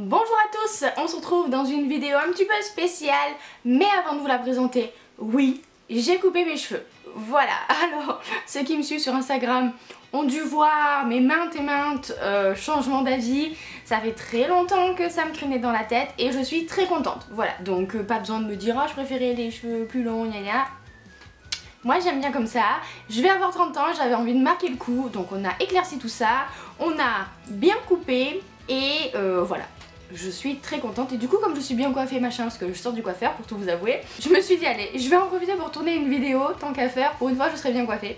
Bonjour à tous, on se retrouve dans une vidéo un petit peu spéciale, mais avant de vous la présenter, oui, j'ai coupé mes cheveux. Voilà, alors ceux qui me suivent sur Instagram ont dû voir mes maintes et maintes changements d'avis. Ça fait très longtemps que ça me traînait dans la tête et je suis très contente. Voilà, donc pas besoin de me dire « Ah, je préférais les cheveux plus longs, gna gna ». Moi j'aime bien comme ça, je vais avoir 30 ans, j'avais envie de marquer le coup, donc on a éclairci tout ça, on a bien coupé et voilà. Je suis très contente et du coup comme je suis bien coiffée machin parce que je sors du coiffeur pour tout vous avouer, je me suis dit allez je vais en profiter pour tourner une vidéo tant qu'à faire, pour une fois je serai bien coiffée.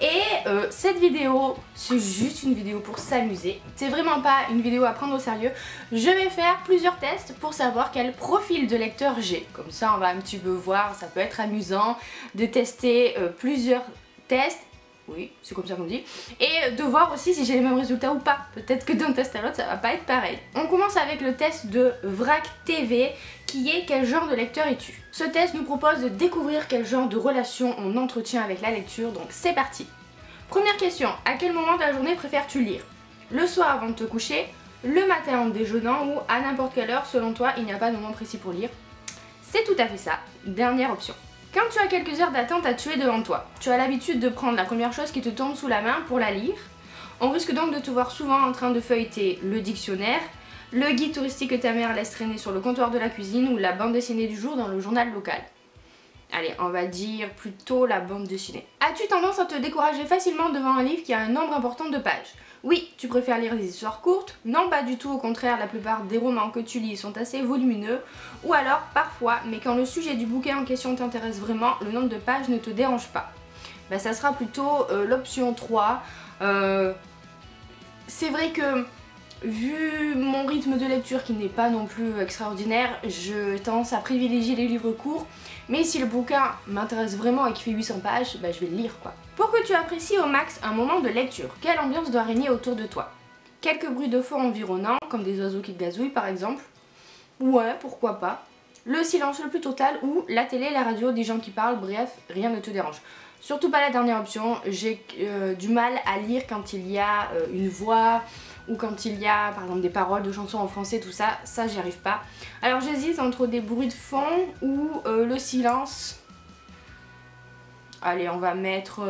Et cette vidéo c'est juste une vidéo pour s'amuser, c'est vraiment pas une vidéo à prendre au sérieux. Je vais faire plusieurs tests pour savoir quel profil de lecteur j'ai, comme ça on va un petit peu voir, ça peut être amusant de tester plusieurs tests. Oui, c'est comme ça qu'on dit. Et de voir aussi si j'ai les mêmes résultats ou pas. Peut-être que d'un test à l'autre, ça va pas être pareil. On commence avec le test de VRAC TV, qui est quel genre de lecteur es-tu? Ce test nous propose de découvrir quel genre de relation on entretient avec la lecture, donc c'est parti. Première question, à quel moment de la journée préfères-tu lire? Le soir avant de te coucher, le matin en déjeunant ou à n'importe quelle heure selon toi, il n'y a pas de moment précis pour lire? C'est tout à fait ça. Dernière option. Quand tu as quelques heures d'attente à tuer devant toi, tu as l'habitude de prendre la première chose qui te tombe sous la main pour la lire. On risque donc de te voir souvent en train de feuilleter le dictionnaire, le guide touristique que ta mère laisse traîner sur le comptoir de la cuisine ou la bande dessinée du jour dans le journal local. Allez, on va dire plutôt la bande dessinée. As-tu tendance à te décourager facilement devant un livre qui a un nombre important de pages? Oui, tu préfères lire des histoires courtes? Non, pas du tout, au contraire, la plupart des romans que tu lis sont assez volumineux. Ou alors, parfois, mais quand le sujet du bouquin en question t'intéresse vraiment, le nombre de pages ne te dérange pas. Ben, ça sera plutôt l'option 3. C'est vrai que, vu mon rythme de lecture qui n'est pas non plus extraordinaire, je tendance à privilégier les livres courts. Mais si le bouquin m'intéresse vraiment et qu'il fait 800 pages, bah je vais le lire quoi. Pour que tu apprécies au max un moment de lecture, quelle ambiance doit régner autour de toi? Quelques bruits de fond environnants, comme des oiseaux qui gazouillent par exemple. Ouais, pourquoi pas. Le silence le plus total ou la télé, la radio, des gens qui parlent, bref, rien ne te dérange. Surtout pas la dernière option, j'ai du mal à lire quand il y a une voix ou quand il y a par exemple des paroles de chansons en français, tout ça, j'y arrive pas. Alors j'hésite entre des bruits de fond ou le silence. Allez, on va mettre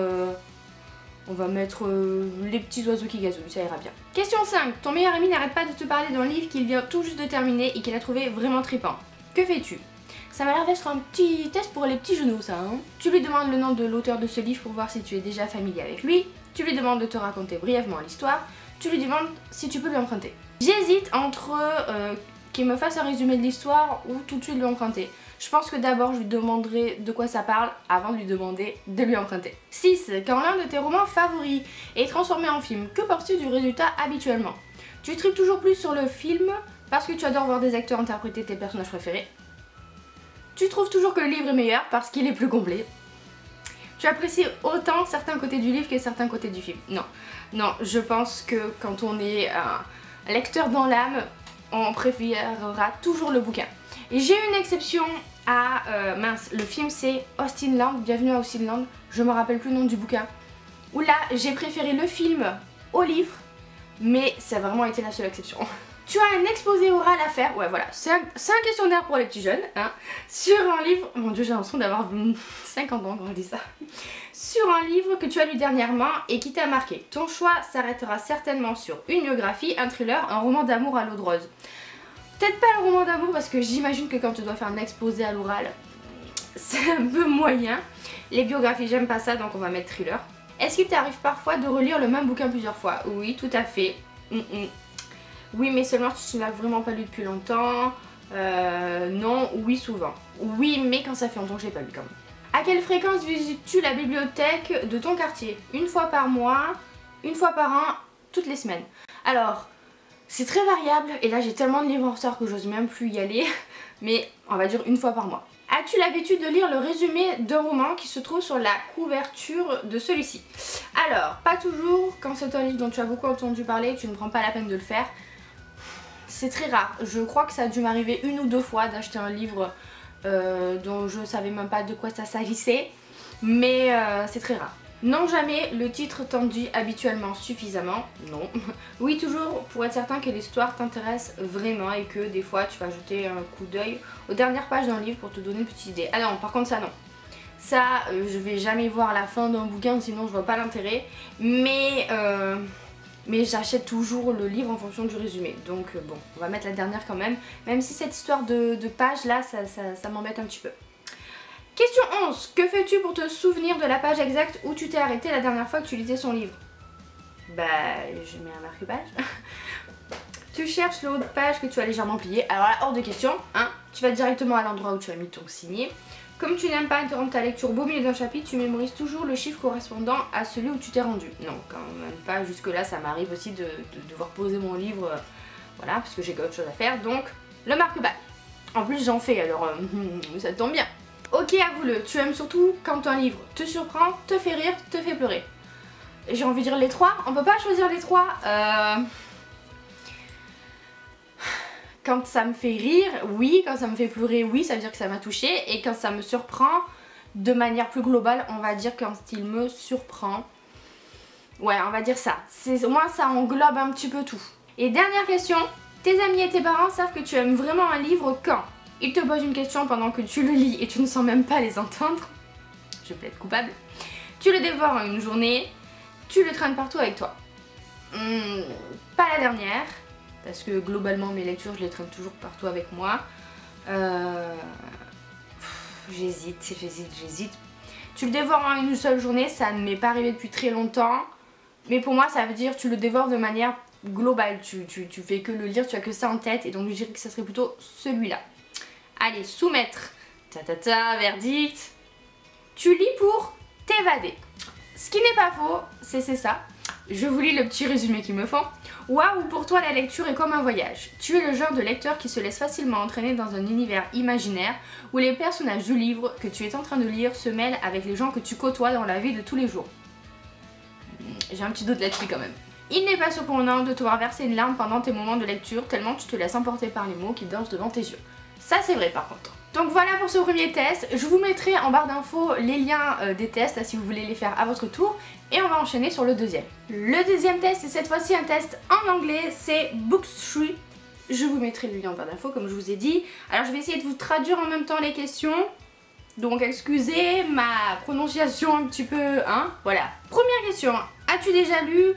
les petits oiseaux qui gazouillent, ça ira bien. Question 5. Ton meilleur ami n'arrête pas de te parler d'un livre qu'il vient tout juste de terminer et qu'il a trouvé vraiment trippant. Que fais-tu? Ça m'a l'air d'être un petit test pour les petits genoux ça, hein. Tu lui demandes le nom de l'auteur de ce livre pour voir si tu es déjà familier avec lui. Tu lui demandes de te raconter brièvement l'histoire. Tu lui demandes si tu peux lui emprunter. J'hésite entre qu'il me fasse un résumé de l'histoire ou tout de suite lui emprunter. Je pense que d'abord je lui demanderai de quoi ça parle avant de lui demander de lui emprunter. 6. Quand l'un de tes romans favoris est transformé en film, que penses-tu du résultat habituellement? Tu tripes toujours plus sur le film parce que tu adores voir des acteurs interpréter tes personnages préférés. Tu trouves toujours que le livre est meilleur parce qu'il est plus complet. Tu apprécies autant certains côtés du livre que certains côtés du film. Non, non, je pense que quand on est un lecteur dans l'âme, on préférera toujours le bouquin. Et j'ai une exception à... mince, le film c'est Austin Land, Bienvenue à Austin Land, je me rappelle plus le nom du bouquin. Où là, j'ai préféré le film au livre, mais ça a vraiment été la seule exception. Tu as un exposé oral à faire, ouais voilà, c'est un questionnaire pour les petits jeunes, hein, sur un livre, mon dieu j'ai l'impression d'avoir 50 ans quand on dit ça, sur un livre que tu as lu dernièrement et qui t'a marqué. Ton choix s'arrêtera certainement sur une biographie, un thriller, un roman d'amour à l'eau de rose. Peut-être pas le roman d'amour parce que j'imagine que quand tu dois faire un exposé à l'oral, c'est un peu moyen. Les biographies j'aime pas ça donc on va mettre thriller. Est-ce qu'il t'arrive parfois de relire le même bouquin plusieurs fois? Oui, tout à fait. Oui, mais seulement si tu ne l'as vraiment pas lu depuis longtemps. Non, oui, souvent. Oui, mais quand ça fait longtemps que je l'ai pas lu quand même. À quelle fréquence visites-tu la bibliothèque de ton quartier? Une fois par mois, une fois par an, toutes les semaines. Alors, c'est très variable et là j'ai tellement de livres en retard que j'ose même plus y aller. Mais on va dire une fois par mois. As-tu l'habitude de lire le résumé d'un roman qui se trouve sur la couverture de celui-ci? Alors, pas toujours. Quand c'est un livre dont tu as beaucoup entendu parler, tu ne prends pas la peine de le faire. C'est très rare. Je crois que ça a dû m'arriver une ou deux fois d'acheter un livre dont je savais même pas de quoi ça s'agissait. Mais c'est très rare. Non, jamais, le titre t'en dit habituellement suffisamment. Non. Oui, toujours pour être certain que l'histoire t'intéresse vraiment et que des fois tu vas jeter un coup d'œil aux dernières pages d'un livre pour te donner une petite idée. Ah non, par contre ça non. Ça, je vais jamais voir la fin d'un bouquin sinon je vois pas l'intérêt. Mais j'achète toujours le livre en fonction du résumé. Donc bon, on va mettre la dernière quand même. Même si cette histoire de page là, ça m'embête un petit peu. Question 11. Que fais-tu pour te souvenir de la page exacte où tu t'es arrêté la dernière fois que tu lisais son livre? Bah, je mets un marque-page. Tu cherches l'autre page que tu as légèrement pliée. Alors là, hors de question, hein. Tu vas directement à l'endroit où tu as mis ton signet. Comme tu n'aimes pas interrompre ta lecture au beau milieu d'un chapitre, tu mémorises toujours le chiffre correspondant à celui où tu t'es rendu. Non, quand même pas. Jusque là, ça m'arrive aussi de devoir poser mon livre, voilà, parce que j'ai autre chose à faire. Donc, le marque-page. En plus, j'en fais, alors ça tombe bien. Ok, avoue-le, tu aimes surtout quand un livre te surprend, te fait rire, te fait pleurer. J'ai envie de dire les trois, on peut pas choisir les trois. Quand ça me fait rire, oui, quand ça me fait pleurer, oui, ça veut dire que ça m'a touchée. Et quand ça me surprend, de manière plus globale, on va dire quand il me surprend. Ouais, on va dire ça. Au moins ça englobe un petit peu tout. Et dernière question, tes amis et tes parents savent que tu aimes vraiment un livre quand ils te posent une question pendant que tu le lis et tu ne sens même pas les entendre. Je plaide coupable. Tu le dévores en une journée. Tu le traînes partout avec toi. Pas la dernière. Parce que globalement mes lectures je les traîne toujours partout avec moi. J'hésite. Tu le dévores en une seule journée, ça ne m'est pas arrivé depuis très longtemps. Mais pour moi ça veut dire tu le dévores de manière globale. Tu fais que le lire, tu as que ça en tête. Et donc je dirais que ça serait plutôt celui-là. Allez, soumettre. Verdict. Tu lis pour t'évader. Ce qui n'est pas faux, c'est ça. Je vous lis le petit résumé qu'ils me font. Waouh, pour toi la lecture est comme un voyage. Tu es le genre de lecteur qui se laisse facilement entraîner dans un univers imaginaire où les personnages du livre que tu es en train de lire se mêlent avec les gens que tu côtoies dans la vie de tous les jours. J'ai un petit doute là-dessus quand même. Il n'est pas surprenant de te voir verser une larme pendant tes moments de lecture tellement tu te laisses emporter par les mots qui dansent devant tes yeux. Ça c'est vrai par contre. Donc voilà pour ce premier test, je vous mettrai en barre d'infos les liens des tests si vous voulez les faire à votre tour et on va enchaîner sur le deuxième. Le deuxième test c'est cette fois-ci un test en anglais, c'est Bookstreet. Je vous mettrai le lien en barre d'infos comme je vous ai dit. Alors je vais essayer de vous traduire en même temps les questions, donc excusez ma prononciation un petit peu, hein, voilà. Première question, as-tu déjà lu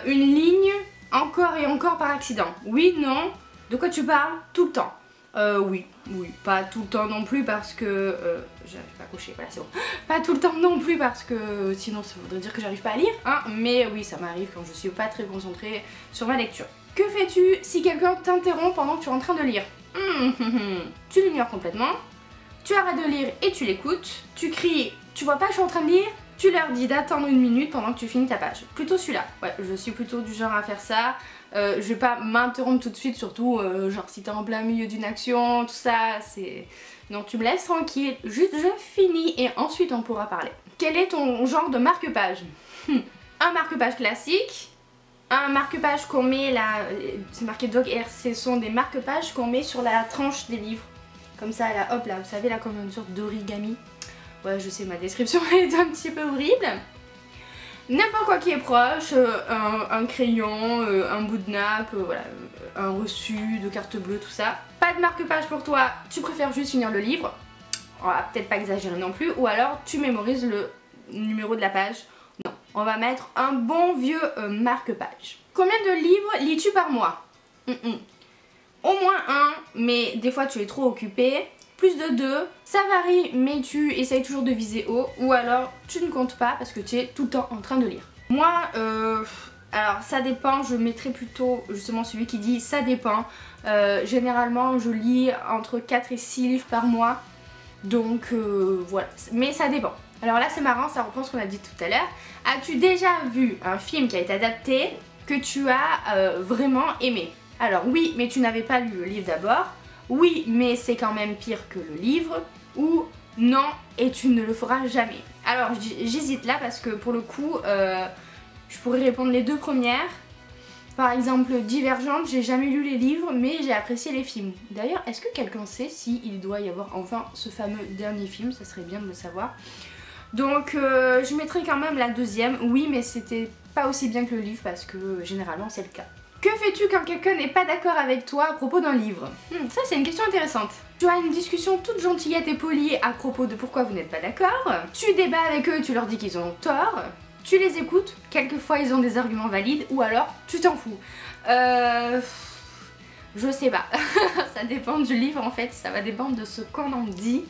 une ligne encore et encore par accident? Oui, non? De quoi tu parles? Tout le temps. Oui, pas tout le temps non plus parce que... j'arrive pas à cocher, voilà c'est bon. Pas tout le temps non plus parce que sinon ça voudrait dire que j'arrive pas à lire, hein. Mais oui, ça m'arrive quand je suis pas très concentrée sur ma lecture. Que fais-tu si quelqu'un t'interrompt pendant que tu es en train de lire? Tu l'ignores complètement. Tu arrêtes de lire et tu l'écoutes. Tu cries, tu vois pas, je suis en train de lire. Tu leur dis d'attendre une minute pendant que tu finis ta page. Plutôt celui-là. Ouais, je suis plutôt du genre à faire ça. Je vais pas m'interrompre tout de suite, surtout genre si t'es en plein milieu d'une action, tout ça, c'est... Non, tu me laisses tranquille, juste je finis et ensuite on pourra parler. Quel est ton genre de marque-page? Un marque-page classique, un marque-page qu'on met là, c'est marqué Dog Air, ce sont des marque-pages qu'on met sur la tranche des livres. Comme ça, là, hop là, vous savez là, comme une sorte d'origami. Ouais, je sais, ma description est un petit peu horrible. N'importe quoi qui est proche, un crayon, un bout de nappe, voilà, un reçu de carte bleue, tout ça. Pas de marque-page pour toi, tu préfères juste finir le livre. On va peut-être pas exagérer non plus, ou alors tu mémorises le numéro de la page. Non, on va mettre un bon vieux marque-page. Combien de livres lis-tu par mois? Au moins un, mais des fois tu es trop occupé. Plus de 2, ça varie mais tu essayes toujours de viser haut ou alors tu ne comptes pas parce que tu es tout le temps en train de lire. Moi, alors ça dépend, je mettrai plutôt justement celui qui dit ça dépend. Généralement je lis entre 4 et 6 livres par mois, donc voilà, mais ça dépend. Alors là c'est marrant, ça reprend ce qu'on a dit tout à l'heure. As-tu déjà vu un film qui a été adapté que tu as vraiment aimé? Alors oui, mais tu n'avais pas lu le livre d'abord. Oui, mais c'est quand même pire que le livre. Ou non, et tu ne le feras jamais. Alors j'hésite là parce que pour le coup, je pourrais répondre les deux premières. Par exemple, Divergente, j'ai jamais lu les livres, mais j'ai apprécié les films. D'ailleurs, est-ce que quelqu'un sait s'il doit y avoir enfin ce fameux dernier film? Ça serait bien de le savoir. Donc je mettrai quand même la deuxième, oui, mais c'était pas aussi bien que le livre parce que généralement c'est le cas. Que fais-tu quand quelqu'un n'est pas d'accord avec toi à propos d'un livre? Ça c'est une question intéressante. Tu as une discussion toute gentillette et polie à propos de pourquoi vous n'êtes pas d'accord. Tu débats avec eux, tu leur dis qu'ils ont tort. Tu les écoutes, quelquefois ils ont des arguments valides, ou alors tu t'en fous. Je sais pas, ça dépend du livre en fait, ça va dépendre de ce qu'on en dit.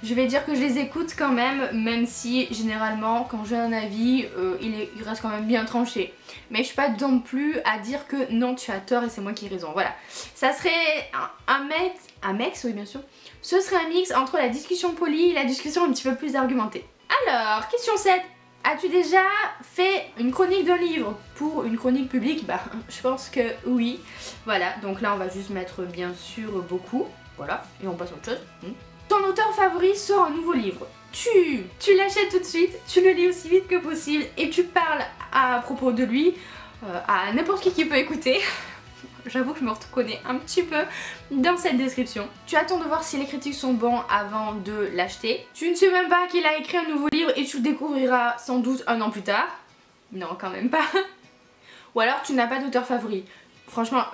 Je vais dire que je les écoute quand même si généralement quand j'ai un avis, il reste quand même bien tranché. Mais je suis pas non plus à dire que non tu as tort et c'est moi qui ai raison, voilà. Ça serait un mix, oui bien sûr. Ce serait un mix entre la discussion polie et la discussion un petit peu plus argumentée. Alors, question 7. As-tu déjà fait une chronique d'un livre pour une chronique publique? Bah, je pense que oui. Voilà, donc là on va juste mettre bien sûr beaucoup. Voilà, et on passe à autre chose. Ton auteur favori sort un nouveau livre. Tu l'achètes tout de suite, tu le lis aussi vite que possible et tu parles à propos de lui à n'importe qui peut écouter. J'avoue que je me reconnais un petit peu dans cette description. Tu attends de voir si les critiques sont bons avant de l'acheter. Tu ne sais même pas qu'il a écrit un nouveau livre et tu le découvriras sans doute un an plus tard. Non, quand même pas. Ou alors tu n'as pas d'auteur favori. Franchement,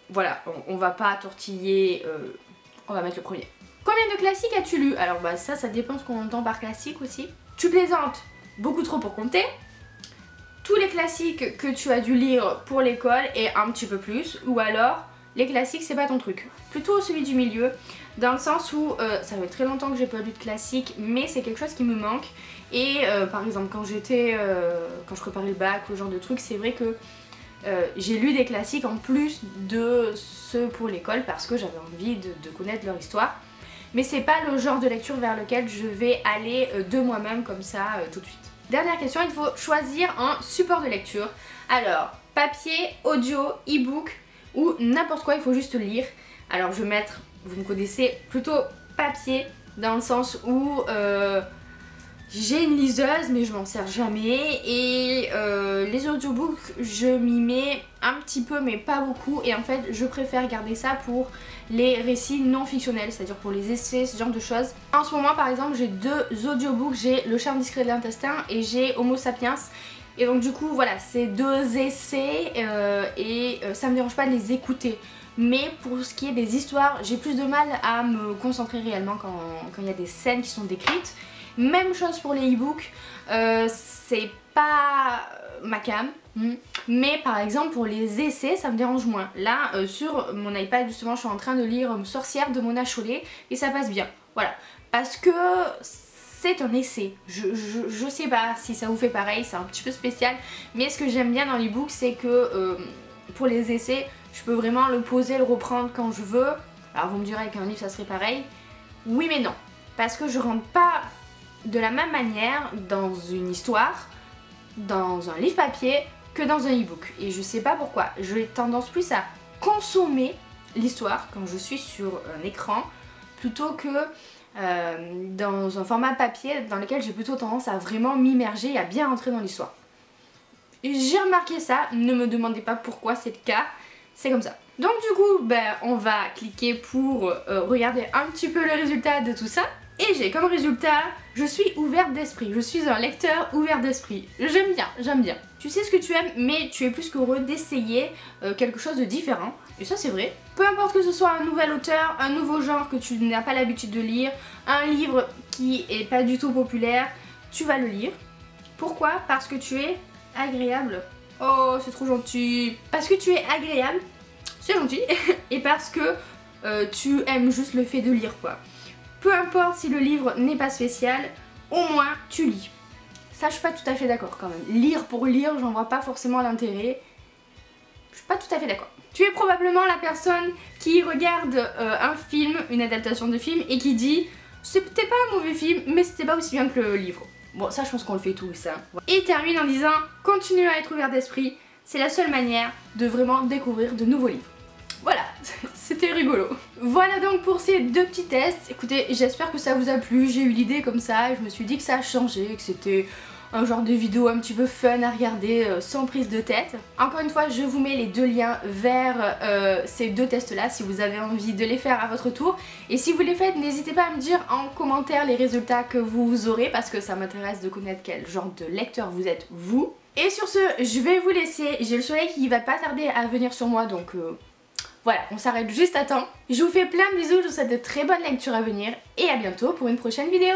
voilà, on va pas tortiller, on va mettre le premier. Combien de classiques as-tu lu? Alors bah ça dépend ce qu'on entend par classique aussi. Tu plaisantes, beaucoup trop pour compter. Tous les classiques que tu as dû lire pour l'école et un petit peu plus, ou alors les classiques c'est pas ton truc. Plutôt celui du milieu, dans le sens où ça fait très longtemps que j'ai pas lu de classiques, mais c'est quelque chose qui me manque. Et par exemple quand je préparais le bac ou ce genre de trucs, c'est vrai que j'ai lu des classiques en plus de ceux pour l'école parce que j'avais envie de connaître leur histoire. Mais c'est pas le genre de lecture vers lequel je vais aller de moi-même comme ça tout de suite. Dernière question, il faut choisir un support de lecture. Alors, papier, audio, e-book ou n'importe quoi, il faut juste lire. Alors je vais mettre, vous me connaissez, plutôt papier dans le sens où j'ai une liseuse mais je m'en sers jamais et les audiobooks je m'y mets un petit peu mais pas beaucoup et en fait je préfère garder ça pour les récits non fictionnels, c'est à dire pour les essais, ce genre de choses. En ce moment par exemple j'ai deux audiobooks, j'ai Le charme discret de l'intestin et j'ai Homo sapiens. Et donc du coup voilà, c'est deux essais et ça me dérange pas de les écouter. Mais pour ce qui est des histoires, j'ai plus de mal à me concentrer réellement quand il y a des scènes qui sont décrites. Même chose pour les e-books, c'est pas ma cam. Mais par exemple pour les essais ça me dérange moins. Là sur mon iPad justement je suis en train de lire Sorcière de Mona Chollet et ça passe bien. Voilà. Parce que c'est un essai. Je sais pas si ça vous fait pareil, c'est un petit peu spécial. Mais ce que j'aime bien dans l'e-book c'est que pour les essais je peux vraiment le poser, le reprendre quand je veux. Alors vous me direz qu'un livre ça serait pareil. Oui mais non. Parce que je rentre pas de la même manière dans une histoire, dans un livre papier que dans un e-book. Et je sais pas pourquoi, j'ai tendance plus à consommer l'histoire quand je suis sur un écran plutôt que dans un format papier dans lequel j'ai plutôt tendance à vraiment m'immerger et à bien entrer dans l'histoire. J'ai remarqué ça, ne me demandez pas pourquoi c'est le cas, c'est comme ça. Donc du coup, on va cliquer pour regarder un petit peu le résultat de tout ça. Et j'ai comme résultat, je suis ouverte d'esprit, je suis un lecteur ouvert d'esprit. J'aime bien, j'aime bien. Tu sais ce que tu aimes, mais tu es plus qu'heureux d'essayer quelque chose de différent. Et ça c'est vrai. Peu importe que ce soit un nouvel auteur, un nouveau genre que tu n'as pas l'habitude de lire, un livre qui est pas du tout populaire, tu vas le lire. Pourquoi? Parce que tu es agréable. Oh, c'est trop gentil. Parce que tu es agréable, c'est gentil. Et parce que tu aimes juste le fait de lire quoi. Peu importe si le livre n'est pas spécial, au moins tu lis. Ça je suis pas tout à fait d'accord quand même. Lire pour lire, j'en vois pas forcément l'intérêt. Je suis pas tout à fait d'accord. Tu es probablement la personne qui regarde un film, une adaptation de film et qui dit c'était pas un mauvais film mais c'était pas aussi bien que le livre. Bon ça je pense qu'on le fait tous ça. Et termine en disant continue à être ouvert d'esprit, c'est la seule manière de vraiment découvrir de nouveaux livres. Voilà, c'était rigolo. Voilà donc pour ces deux petits tests. Écoutez, j'espère que ça vous a plu. J'ai eu l'idée comme ça et je me suis dit que ça a changé, que c'était un genre de vidéo un petit peu fun à regarder sans prise de tête. Encore une fois, je vous mets les deux liens vers ces deux tests là si vous avez envie de les faire à votre tour. Et si vous les faites, n'hésitez pas à me dire en commentaire les résultats que vous aurez parce que ça m'intéresse de connaître quel genre de lecteur vous êtes vous. Et sur ce, je vais vous laisser. J'ai le soleil qui va pas tarder à venir sur moi donc voilà, on s'arrête juste à temps. Je vous fais plein de bisous, je vous souhaite de très bonnes lectures à venir et à bientôt pour une prochaine vidéo.